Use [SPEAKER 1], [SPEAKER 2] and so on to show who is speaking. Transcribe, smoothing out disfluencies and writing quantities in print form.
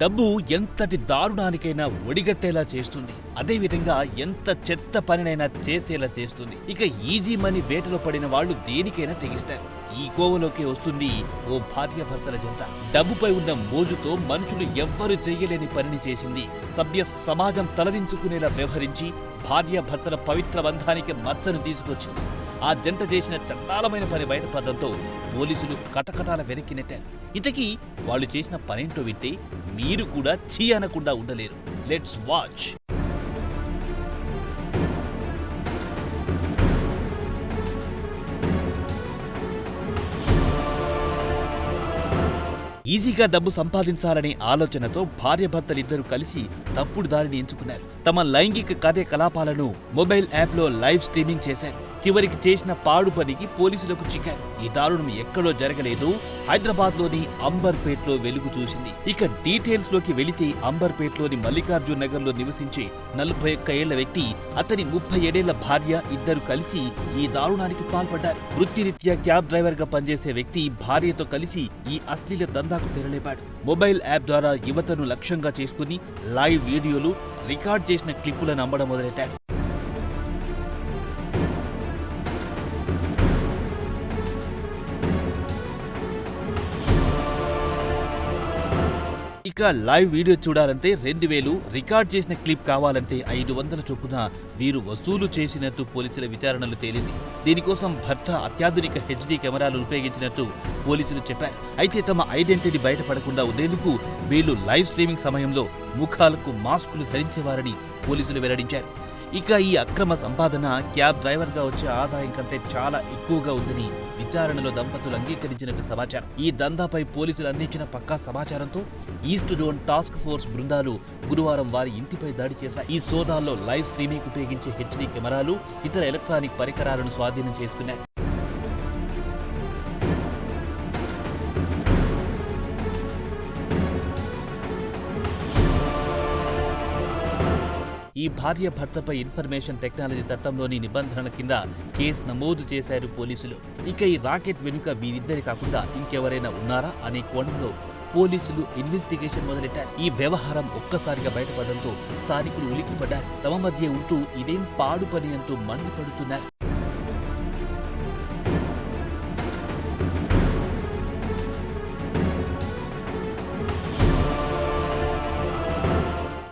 [SPEAKER 1] డబ్బు ఎంతటి దారుణానికైనా ఒడిగట్టేలా చేస్తుంది. అదేవిధంగా ఎంత చెత్త పనినైనా చేసేలా చేస్తుంది. ఇక ఈజీ మనీ వేటలో పడిన వాళ్ళు దేనికైనా తెగిస్తారు. ఈ కోవలోకి వస్తుంది ఓ భార్యాభర్తల జంట. డబ్బుపై ఉన్న మోజుతో మనుషులు ఎవ్వరు చెయ్యలేని పనిని చేసింది. సభ్య సమాజం తలదించుకునేలా వ్యవహరించి భార్యాభర్తల పవిత్ర బంధానికి మచ్చను తీసుకొచ్చింది. ఆ జంట చేసిన చండాలమైన పని బయటపడడంతో పోలీసులు కటకటాల వెనక్కి నెట్టారు. ఇంతకీ వాళ్ళు చేసిన పనేంటో వింటే మీరు కూడా ఛీ అనకుండా ఉండలేరు. Let's watch. ఈజీగా డబ్బు సంపాదించాలనే ఆలోచనతో భార్యాభర్తలిద్దరూ కలిసి తప్పుడు దారిని ఎంచుకున్నారు. తమ లైంగిక కార్యకలాపాలను మొబైల్ యాప్లో లైవ్ స్ట్రీమింగ్ చేశారు. చివరికి చేసిన పాడు పనికి పోలీసులకు చిక్కారు. ఈ దారుణం ఎక్కడో జరగలేదు, హైదరాబాద్లోని అంబర్పేట్లో వెలుగు చూసింది. ఇక డీటెయిల్స్ లోకి వెళితే అంబర్పేట్లోని మల్లికార్జున్ నగర్ లో నివసించే 41 ఏళ్ల వ్యక్తి, అతని 37 ఏళ్ల భార్య ఇద్దరు కలిసి ఈ దారుణానికి పాల్పడ్డారు. వృత్తిరీత్యా క్యాబ్ డ్రైవర్ గా పనిచేసే వ్యక్తి భార్యతో కలిసి ఈ అశ్లీల దందాకు తెరలేపాడు. మొబైల్ యాప్ ద్వారా యువతను లక్ష్యంగా చేసుకుని లైవ్ వీడియోలు, రికార్డ్ చేసిన క్లిప్పులను అమ్మడం మొదలెట్టాడు. ఇక లైవ్ వీడియో చూడాలంటే 2000, రికార్డ్ చేసిన క్లిప్ కావాలంటే 500 చొప్పున వీరు వసూలు చేసినట్టు పోలీసుల విచారణలో తేలింది. దీనికోసం భర్త అత్యాధునిక HD కెమెరాలు ఉపయోగించినట్టు పోలీసులు చెప్పారు. అయితే తమ ఐడెంటిటీ బయటపడకుండా ఉండేందుకు వీళ్లు లైవ్ స్ట్రీమింగ్ సమయంలో ముఖాలకు మాస్కులు ధరించేవారని పోలీసులు వెల్లడించారు. ఇక ఈ అక్రమ సంపాదన క్యాబ్ డ్రైవర్గా వచ్చే ఆదాయం కంటే చాలా ఎక్కువగా ఉందని విచారణలో దంపతులు అంగీకరించినట్టు సమాచారం. ఈ దందాపై పోలీసులు అందించిన పక్కా సమాచారంతో ఈస్ట్ జోన్ టాస్క్ ఫోర్స్ బృందాలు గురువారం వారి ఇంటిపై దాడి చేశాయి. ఈ సోదాల్లో లైవ్ స్ట్రీమింగ్ ఉపయోగించే HD కెమెరాలు, ఇతర ఎలక్ట్రానిక్ పరికరాలను స్వాధీనం చేసుకున్నారు. ఈ భార్య భర్తపై ఇన్ఫర్మేషన్ టెక్నాలజీ చట్టంలోని నిబంధనల కింద కేసు నమోదు చేశారు పోలీసులు. ఇక ఈ రాకెట్ వెనుక వీరిద్దరి కాకుండా ఇంకెవరైనా ఉన్నారా అనే కోణంలో పోలీసులు ఇన్వెస్టిగేషన్ మొదలెట్టారు. ఈ వ్యవహారం ఒక్కసారిగా బయటపడడంతో స్థానికులు ఉలిక్కిపడ్డారు. తమ మధ్య ఉంటూ ఇదేం పాడు పని అంటూ మండిపడుతున్నారు.